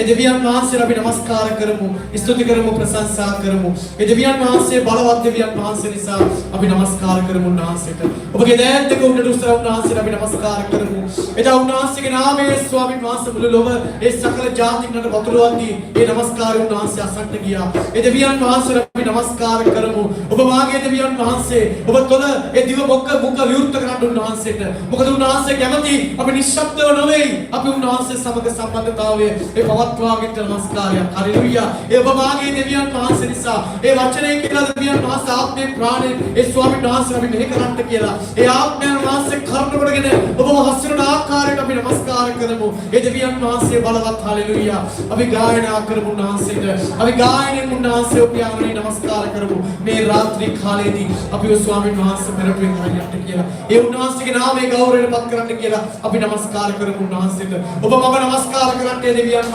ඒ දෙවියන් වහන්සේට අපි නමස්කාර කරමු. ස්තුති කරමු, ප්‍රශංසා කරමු. ඒ දෙවියන් වහන්සේ බලවත් දෙවියන් වහන්සේ නිසා අපි නමස්කාර කරමු උන්වහන්සේට. ඔබගේ දෑත් දෙක උඩට උස්සලා උන්වහන්සේට අපි නමස්කාර කරමු. එදා උන්වහන්සේගේ නාමයේ ස්වාමීන් වහන්සේ මුළු ලොව ඒ සකල ජාතින්ට වතුරවද්දී ඒ නමස්කාරය උන්වහන්සේ අසන්න ගියා. ඒ දෙවියන් වහන්සේට අපි නමස්කාර කරමු. ඔබ වාගේ දෙවියන් වහන්සේ ඔබ තොල ඒ දිව මොක්ක මුඛ විවෘත කරන්න උන්වහන්සේට. මොකද උන්වහන්සේ කැමති අපි නිශ්ශබ්දව නොවේ. අපි උන්වහන්සේ සමග සම්බන්ධතාවය ඒ පවත්වාගෙන නමස්කාරයක්. හලෙලූයා. ඒ ඔබ වාගේ දෙවියන් වහන්සේ නිසා ඒ වචනේ කියලා දෙවියන් වහන්සේ ආත්මේ ප්‍රාණේ ඒ ස්වාමීන් වහන්සේ අපි මෙහෙ කරන්න කියලා. ඒ ආත්මයන් වහන්සේ කරුණ කොටගෙන ඔබව හසුරන ආකාරයට අපි නමස්කාර කරමු. ඒ දෙවියන් වහන්සේ බලවත්. හලෙලූයා. අපි ගායනා කරමු උන්වහන්සේට. අපි ගායනෙන් උන්වහන්සේ ඔපියාගෙන නමස්කාර කරමු. මේ රාත්‍රී කාලයේදී අපි ඔය ස්වාමීන් වහන්සේ පෙරටුවෙන් හරියට කියලා. ඒ උන්වහන්සේගේ නාමයේ ගෞරවයට පත් කරන්න කියලා අපි නමස්කාර කරමු උන්වහන්සේට. ඔබ මම නමස්කාර කරන්නේ දෙවියන්